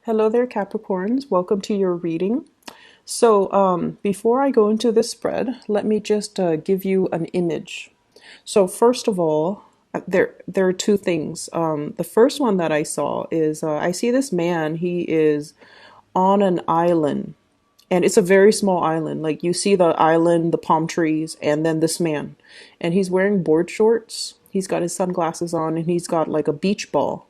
Hello there, Capricorns. Welcome to your reading. Before I go into this spread, let me just give you an image. So, first of all, there are two things. The first one that I saw is I see this man. He is on an island, and it's a very small island. Like you see the island, the palm trees, and then this man, and he's wearing board shorts. He's got his sunglasses on, and he's got like a beach ball.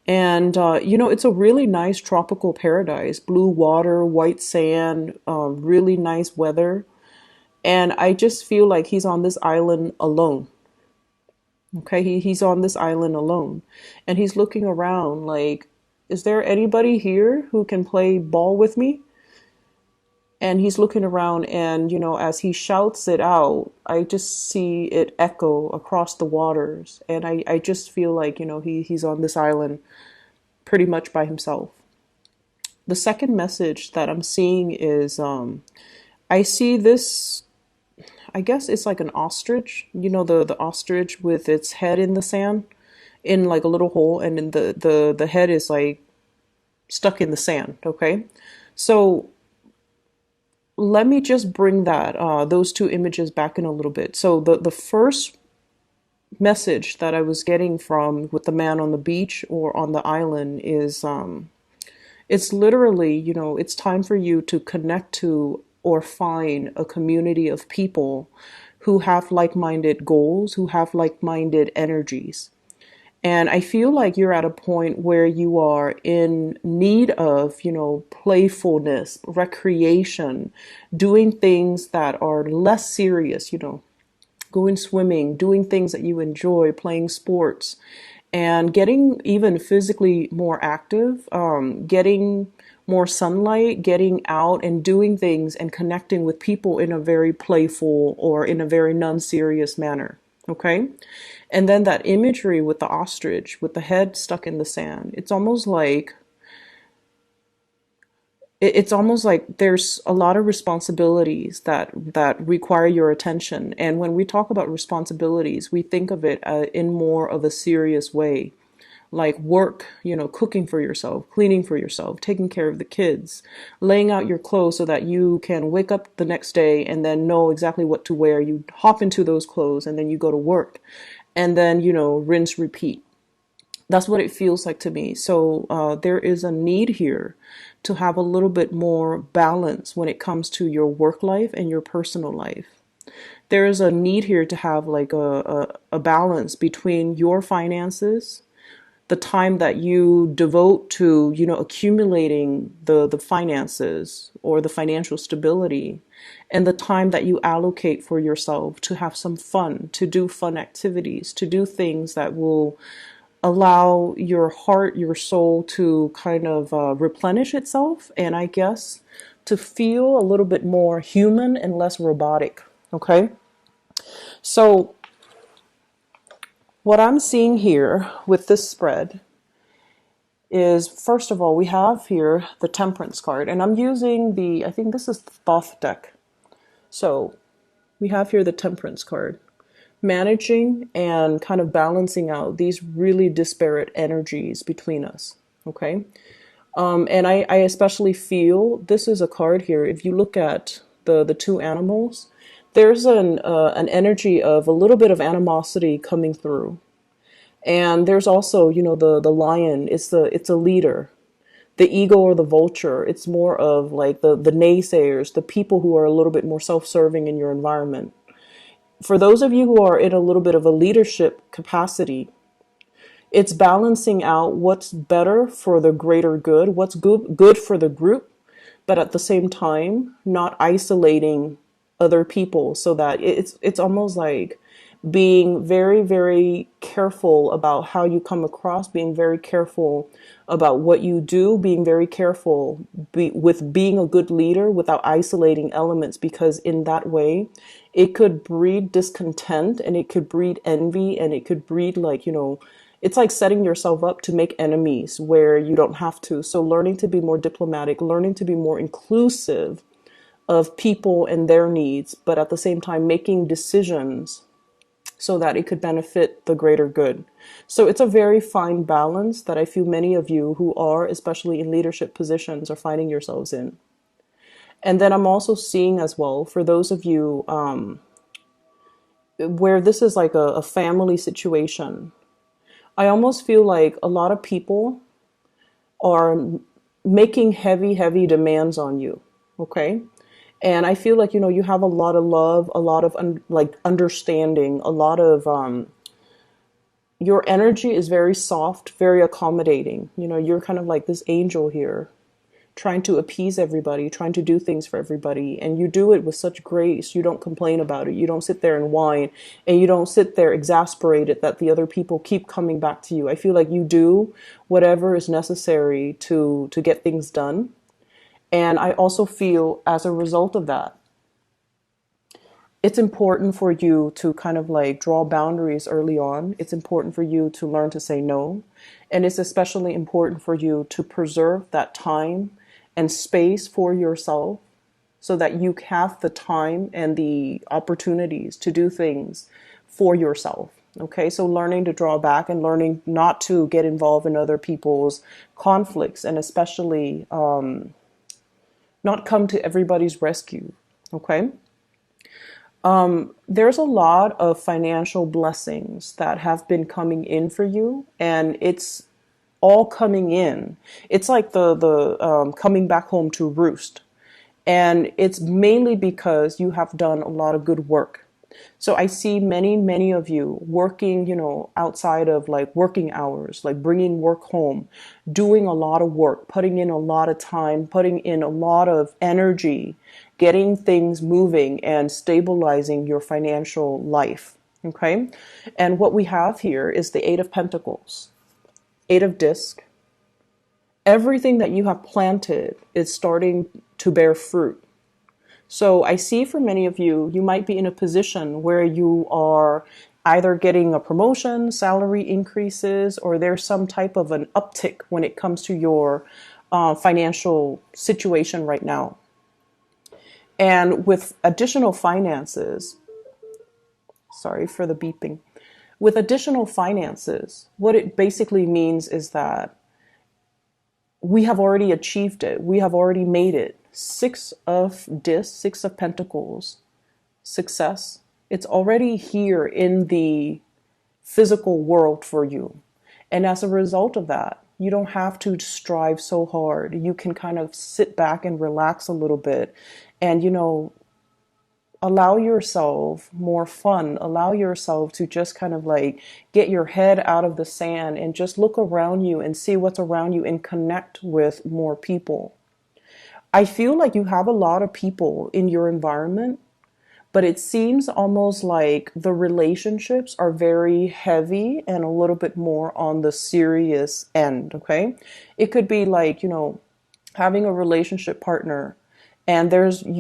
And it's a really nice tropical paradise. Blue water, white sand, really nice weather. And I just feel like he's on this island alone. Okay, he's on this island alone. And he's looking around like, is there anybody here who can play ball with me? And he's looking around, and as he shouts it out, I just see it echo across the waters. And I just feel like, he's on this island pretty much by himself. The second message that I'm seeing is I see this, I guess it's like an ostrich, the ostrich with its head in the sand, in like a little hole, and then the head is like stuck in the sand. Okay, so let me just bring that those two images back in a little bit. So the first message that I was getting from with the man on the beach or on the island is it's literally, it's time for you to connect to or find a community of people who have like-minded goals, who have like-minded energies. And I feel like you're at a point where you are in need of, playfulness, recreation, doing things that are less serious, going swimming, doing things that you enjoy, playing sports, and getting even physically more active, getting more sunlight, getting out and doing things and connecting with people in a very playful or in a very non-serious manner. Okay? And then that imagery with the ostrich, with the head stuck in the sand, it's almost like there's a lot of responsibilities that require your attention. And when we talk about responsibilities, we think of it in more of a serious way, like work, cooking for yourself, cleaning for yourself, taking care of the kids, laying out your clothes so that you can wake up the next day and then know exactly what to wear. You hop into those clothes and then you go to work, and then rinse, repeat. That's what it feels like to me. So there is a need here to have a little bit more balance when it comes to your work life and your personal life. There is a need here to have like a balance between your finances, the time that you devote to, accumulating the finances or the financial stability, and the time that you allocate for yourself to have some fun, to do fun activities, to do things that will allow your heart, your soul to kind of replenish itself, and I guess to feel a little bit more human and less robotic. Okay? So, what I'm seeing here with this spread is, first of all, we have here the Temperance card, and I'm using I think this is the Thoth deck. So, we have here the Temperance card, managing and kind of balancing out these really disparate energies between us. Okay. And I especially feel this is a card here. If you look at the two animals, there's an energy of a little bit of animosity coming through. And there's also, the lion, it's a leader. The eagle or the vulture, it's more of like the naysayers, the people who are a little bit more self-serving in your environment. For those of you who are in a little bit of a leadership capacity, it's balancing out what's better for the greater good, what's good for the group, but at the same time, not isolating other people, so that it's almost like being very, very careful about how you come across, being very careful about what you do, being very careful with being a good leader without isolating elements, because in that way, it could breed discontent, and it could breed envy, and it could breed it's like setting yourself up to make enemies where you don't have to. So learning to be more diplomatic, learning to be more inclusive of people and their needs, but at the same time making decisions so that it could benefit the greater good. So it's a very fine balance that I feel many of you who are, especially in leadership positions, are finding yourselves in. And then I'm also seeing as well, for those of you where this is like a family situation, I almost feel like a lot of people are making heavy, heavy demands on you. Okay. And I feel like, you have a lot of love, a lot of like understanding, a lot of, your energy is very soft, very accommodating. You're kind of like this angel here, trying to appease everybody, trying to do things for everybody. And you do it with such grace. You don't complain about it. You don't sit there and whine, and you don't sit there exasperated that the other people keep coming back to you. I feel like you do whatever is necessary to get things done. And I also feel as a result of that, it's important for you to kind of like draw boundaries early on. It's important for you to learn to say no. And it's especially important for you to preserve that time and space for yourself so that you have the time and the opportunities to do things for yourself. Okay, so learning to draw back and learning not to get involved in other people's conflicts, and especially not come to everybody's rescue. Okay. There's a lot of financial blessings that have been coming in for you, and it's all coming in. It's like the coming back home to roost. And it's mainly because you have done a lot of good work. So I see many, many of you working, outside of like working hours, like bringing work home, doing a lot of work, putting in a lot of time, putting in a lot of energy, getting things moving and stabilizing your financial life. Okay. And what we have here is the Eight of Pentacles, Eight of Disc. Everything that you have planted is starting to bear fruit. So I see for many of you, you might be in a position where you are either getting a promotion, salary increases, or there's some type of an uptick when it comes to your financial situation right now. And with additional finances, sorry for the beeping, with additional finances, what it basically means is that we have already achieved it. We have already made it. Six of Discs, Six of Pentacles, success. It's already here in the physical world for you. And as a result of that, you don't have to strive so hard. You can kind of sit back and relax a little bit and, allow yourself more fun. Allow yourself to just kind of like get your head out of the sand and just look around you and see what's around you and connect with more people. I feel like you have a lot of people in your environment, but it seems almost like the relationships are very heavy and a little bit more on the serious end, okay? It could be like, having a relationship partner and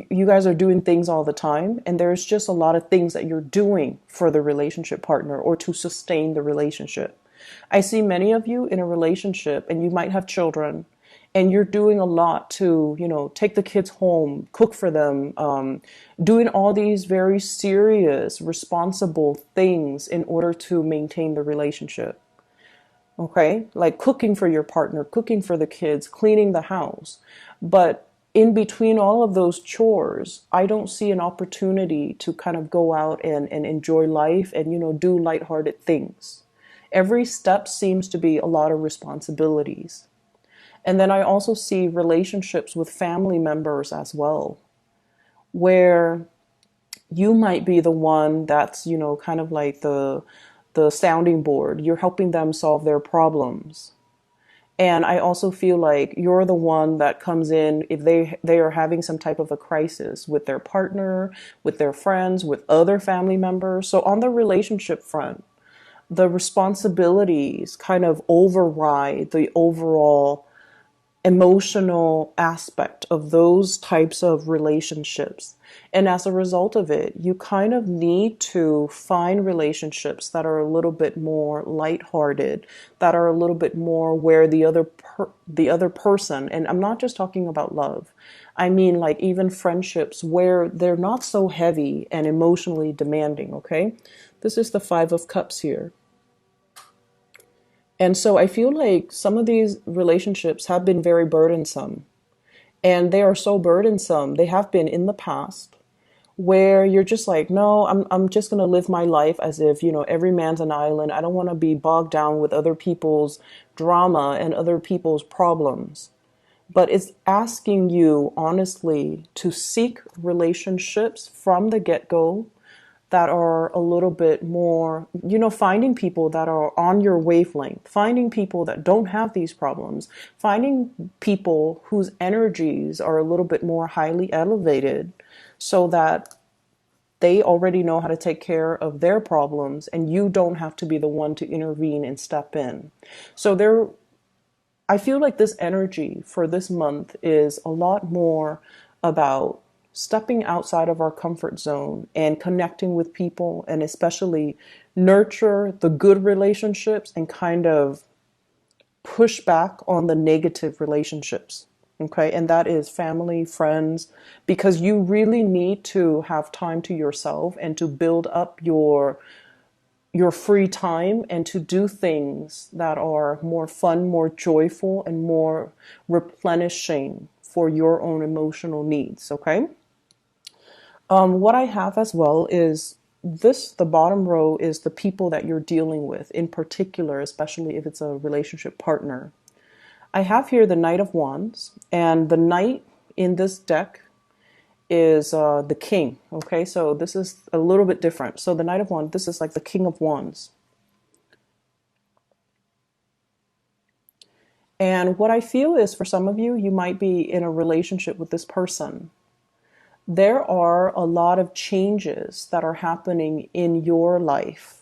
you guys are doing things all the time, and there's just a lot of things that you're doing for the relationship partner or to sustain the relationship. I see many of you in a relationship and you might have children, and you're doing a lot to, take the kids home, cook for them, doing all these very serious, responsible things in order to maintain the relationship. Okay? Like cooking for your partner, cooking for the kids, cleaning the house. But in between all of those chores, I don't see an opportunity to kind of go out and enjoy life and, do lighthearted things. Every step seems to be a lot of responsibilities. And then I also see relationships with family members as well, where you might be the one that's, kind of like the sounding board. You're helping them solve their problems. And I also feel like you're the one that comes in if they are having some type of a crisis with their partner, with their friends, with other family members. So on the relationship front, the responsibilities kind of override the overall emotional aspect of those types of relationships. And as a result of it, you kind of need to find relationships that are a little bit more lighthearted, that are a little bit more where the other person, and I'm not just talking about love, I mean like even friendships where they're not so heavy and emotionally demanding, okay? This is the Five of Cups here. And so I feel like some of these relationships have been very burdensome. And they are so burdensome. They have been in the past where you're just like, no, I'm just going to live my life as if, every man's an island. I don't want to be bogged down with other people's drama and other people's problems. But it's asking you honestly to seek relationships from the get-go that are a little bit more, finding people that are on your wavelength, finding people that don't have these problems, finding people whose energies are a little bit more highly elevated so that they already know how to take care of their problems and you don't have to be the one to intervene and step in. So I feel like this energy for this month is a lot more about stepping outside of our comfort zone and connecting with people, and especially nurture the good relationships and kind of push back on the negative relationships. Okay. And that is family, friends, because you really need to have time to yourself and to build up your free time and to do things that are more fun, more joyful, and more replenishing for your own emotional needs. Okay. What I have as well is the bottom row is the people that you're dealing with in particular, especially if it's a relationship partner. I have here the Knight of Wands, and the Knight in this deck is the King. Okay, so this is a little bit different. So the Knight of Wands, this is like the King of Wands. And what I feel is for some of you, you might be in a relationship with this person. There are a lot of changes that are happening in your life.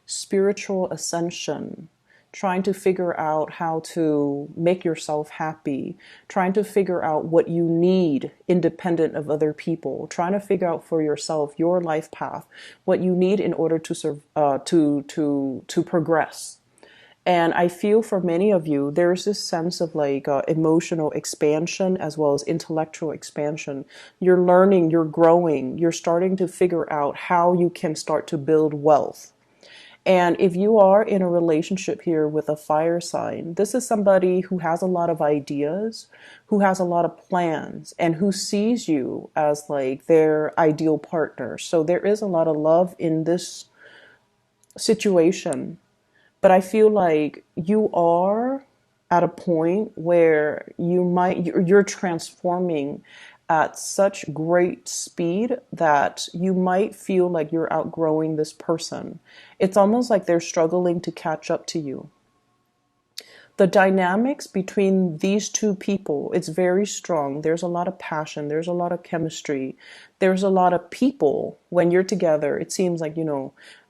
Spiritual ascension, trying to figure out how to make yourself happy, trying to figure out what you need independent of other people, trying to figure out for yourself your life path, what you need in order to progress. And I feel for many of you, there's this sense of like emotional expansion as well as intellectual expansion. You're learning, you're growing, you're starting to figure out how you can start to build wealth. And if you are in a relationship here with a fire sign, this is somebody who has a lot of ideas, who has a lot of plans, and who sees you as like their ideal partner. So there is a lot of love in this situation. But I feel like you are at a point where you're transforming at such great speed that you might feel like you're outgrowing this person. It's almost like they're struggling to catch up to you. The dynamics between these two people, it's very strong. There's a lot of passion. There's a lot of chemistry. There's a lot of people when you're together. It seems like,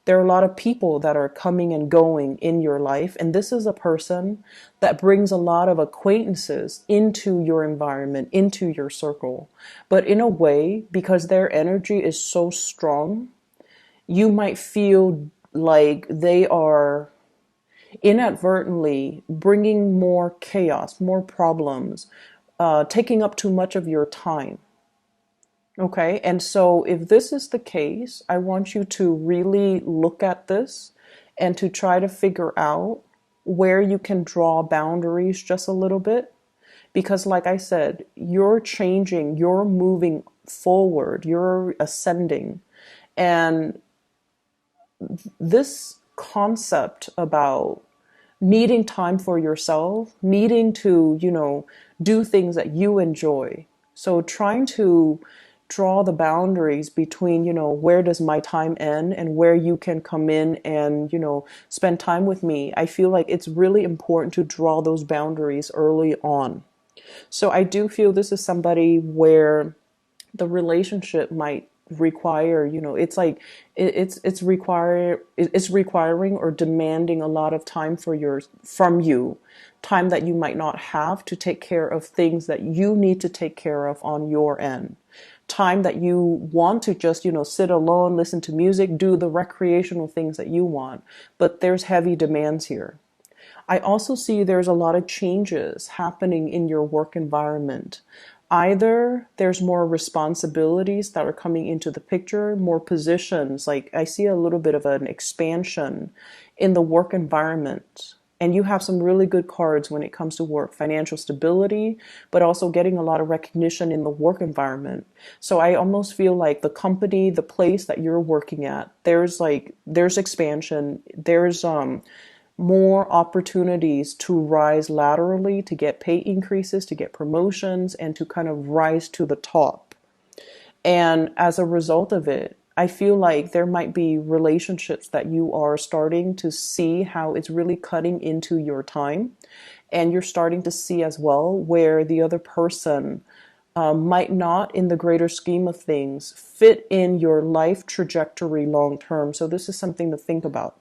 there are a lot of people that are coming and going in your life. And this is a person that brings a lot of acquaintances into your environment, into your circle. But in a way, because their energy is so strong, you might feel like they are inadvertently bringing more chaos, more problems, taking up too much of your time. Okay, and so if this is the case, I want you to really look at this and to try to figure out where you can draw boundaries just a little bit. Because like I said, you're changing, you're moving forward, you're ascending. And this concept about needing time for yourself, needing to, do things that you enjoy. So trying to draw the boundaries between, where does my time end and where you can come in and, spend time with me. I feel like it's really important to draw those boundaries early on. So I do feel this is somebody where the relationship might require, it's like it's requiring or demanding a lot of time from you, time that you might not have to take care of things that you need to take care of on your end. Time that you want to just, sit alone, listen to music, do the recreational things that you want. But there's heavy demands here. I also see there's a lot of changes happening in your work environment. Either there's more responsibilities that are coming into the picture, more positions. Like I see a little bit of an expansion in the work environment. And you have some really good cards when it comes to work, financial stability, but also getting a lot of recognition in the work environment. So I almost feel like the company, the place that you're working at, there's expansion, there's more opportunities to rise laterally, to get pay increases, to get promotions, and to kind of rise to the top. And as a result of it, I feel like there might be relationships that you are starting to see how it's really cutting into your time. And you're starting to see as well where the other person might not, in the greater scheme of things, fit in your life trajectory long term. So this is something to think about.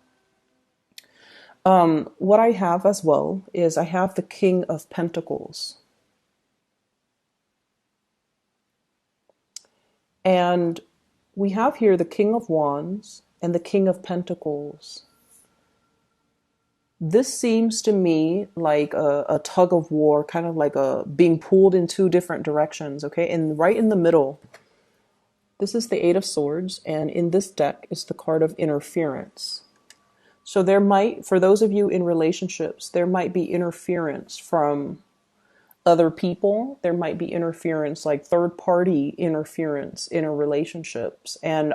What I have as well is I have the King of Pentacles. And we have here the King of Wands and the King of Pentacles. This seems to me like a tug of war, kind of like a being pulled in two different directions, okay? And right in the middle, this is the Eight of Swords, and in this deck is the card of interference. So there might, for those of you in relationships, there might be interference from other people. There might be interference, like third party interference in a relationships. And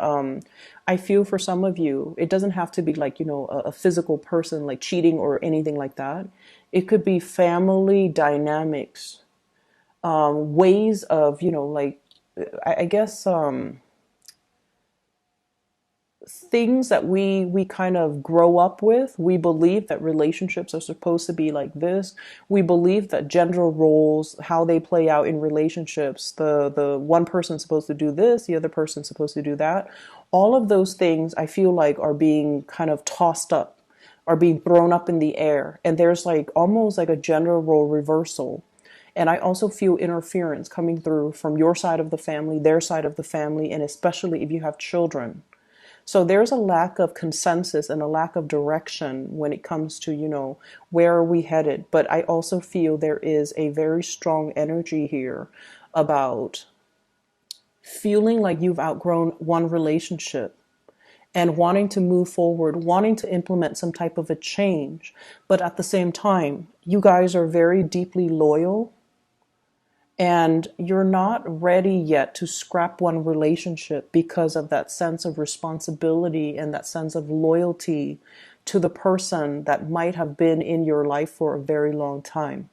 I feel for some of you, it doesn't have to be like, a physical person like cheating or anything like that. It could be family dynamics, ways of, like, I guess, things that we kind of grow up with. We believe that relationships are supposed to be like this. We believe that gender roles, how they play out in relationships, the one person's supposed to do this, the other person's supposed to do that. All of those things I feel like are being kind of tossed up, are being thrown up in the air, and there's like almost like a gender role reversal. And I also feel interference coming through from your side of the family, their side of the family, and especially if you have children. So there's a lack of consensus and a lack of direction when it comes to, where are we headed? But I also feel there is a very strong energy here about feeling like you've outgrown one relationship and wanting to move forward, wanting to implement some type of a change. But at the same time, you guys are very deeply loyal. And you're not ready yet to scrap one relationship because of that sense of responsibility and that sense of loyalty to the person that might have been in your life for a very long time.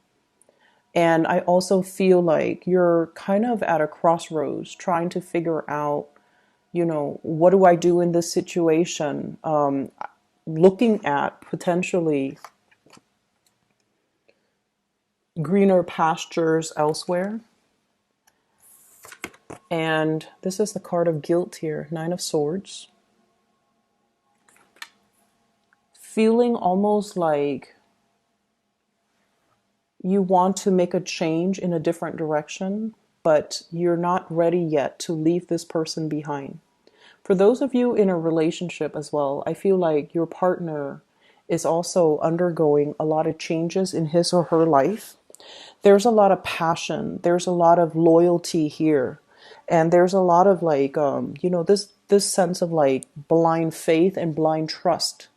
And I also feel like you're kind of at a crossroads trying to figure out, what do I do in this situation? Looking at potentially greener pastures elsewhere. And this is the card of guilt here, Nine of Swords. Feeling almost like you want to make a change in a different direction, but you're not ready yet to leave this person behind. For those of you in a relationship as well, I feel like your partner is also undergoing a lot of changes in his or her life. There's a lot of passion. There's a lot of loyalty here. And there's a lot of like, this sense of like blind faith and blind trust.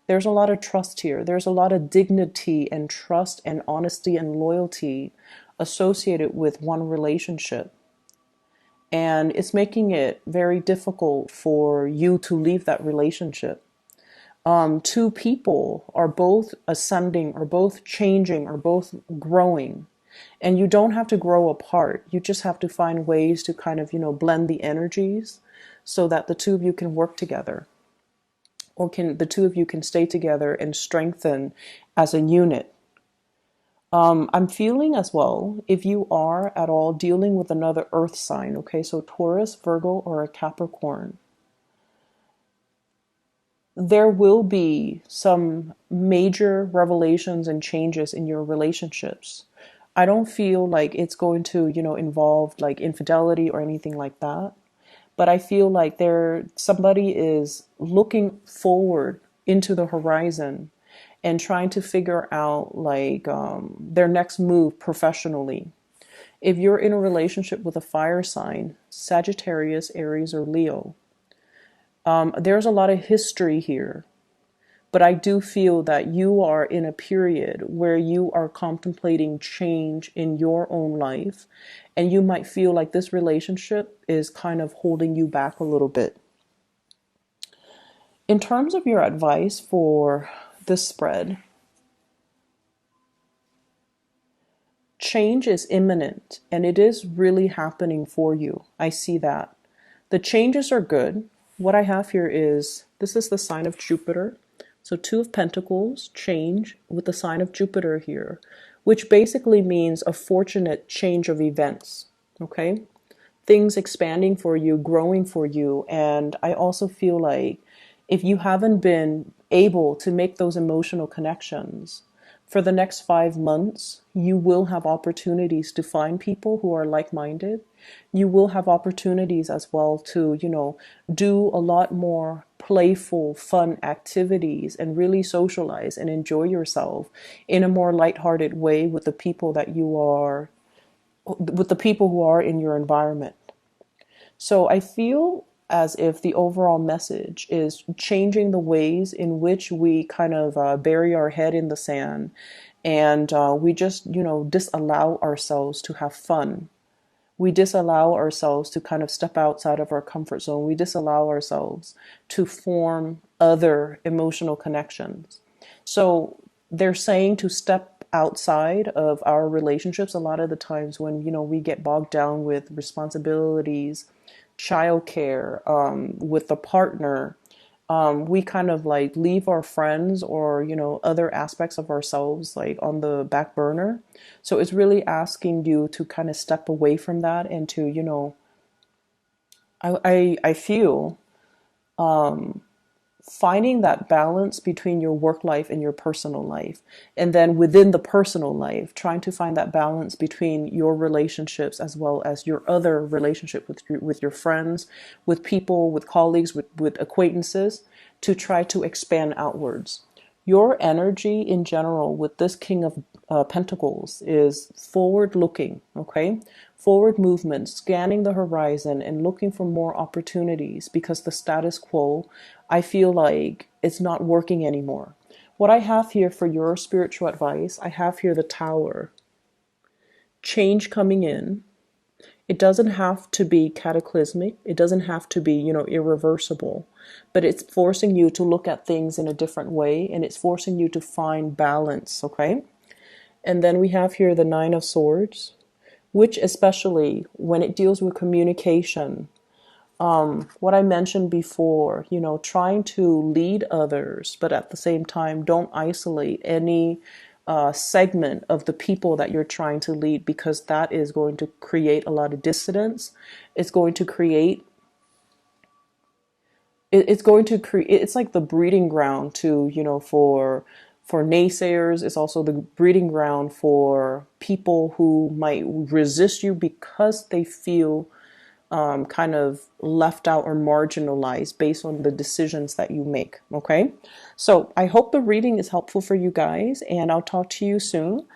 There's a lot of trust here. There's a lot of dignity and trust and honesty and loyalty associated with one relationship. And it's making it very difficult for you to leave that relationship. Two people are both ascending, or both changing, or both growing. And you don't have to grow apart. You just have to find ways to kind of, blend the energies so that the two of you can work together. Or the two of you can stay together and strengthen as a unit. I'm feeling as well, if you are at all dealing with another earth sign, okay, so Taurus, Virgo, or a Capricorn, there will be some major revelations and changes in your relationships. I don't feel like it's going to, involve like infidelity or anything like that. But I feel like somebody is looking forward into the horizon and trying to figure out like their next move professionally. If you're in a relationship with a fire sign, Sagittarius, Aries, or Leo, there's a lot of history here. But I do feel that you are in a period where you are contemplating change in your own life, and you might feel like this relationship is kind of holding you back a little bit. In terms of your advice for this spread, change is imminent and it is really happening for you. I see that. The changes are good. What I have here is, this is the sign of Jupiter. So Two of Pentacles, change with the sign of Jupiter here, which basically means a fortunate change of events, okay? Things expanding for you, growing for you. And I also feel like if you haven't been able to make those emotional connections, for the next 5 months, you will have opportunities to find people who are like-minded. You will have opportunities as well to, do a lot more playful, fun activities and really socialize and enjoy yourself in a more lighthearted way with the people who are in your environment. So I feel as if the overall message is changing the ways in which we kind of bury our head in the sand, and we just, disallow ourselves to have fun. We disallow ourselves to kind of step outside of our comfort zone. We disallow ourselves to form other emotional connections. So they're saying to step outside of our relationships a lot of the times when, we get bogged down with responsibilities, childcare, with the partner. We kind of like leave our friends or, other aspects of ourselves like on the back burner. So it's really asking you to kind of step away from that and to, I feel finding that balance between your work life and your personal life. And then within the personal life, trying to find that balance between your relationships as well as your other relationship with your friends, with people, with colleagues, with acquaintances, to try to expand outwards. Your energy in general with this King of Pentacles is forward looking, okay? Forward movement, scanning the horizon and looking for more opportunities, because the status quo, I feel like it's not working anymore. What I have here for your spiritual advice, I have here the Tower. Change coming in. It doesn't have to be cataclysmic. It doesn't have to be, irreversible. But it's forcing you to look at things in a different way, and it's forcing you to find balance, okay? And then we have here the Nine of Swords, which especially when it deals with communication, what I mentioned before, trying to lead others, but at the same time, don't isolate any segment of the people that you're trying to lead, because that is going to create a lot of dissidence. It's going to create it's like the breeding ground to, for naysayers. It's also the breeding ground for people who might resist you because they feel kind of left out or marginalized based on the decisions that you make. Okay, so I hope the reading is helpful for you guys, and I'll talk to you soon.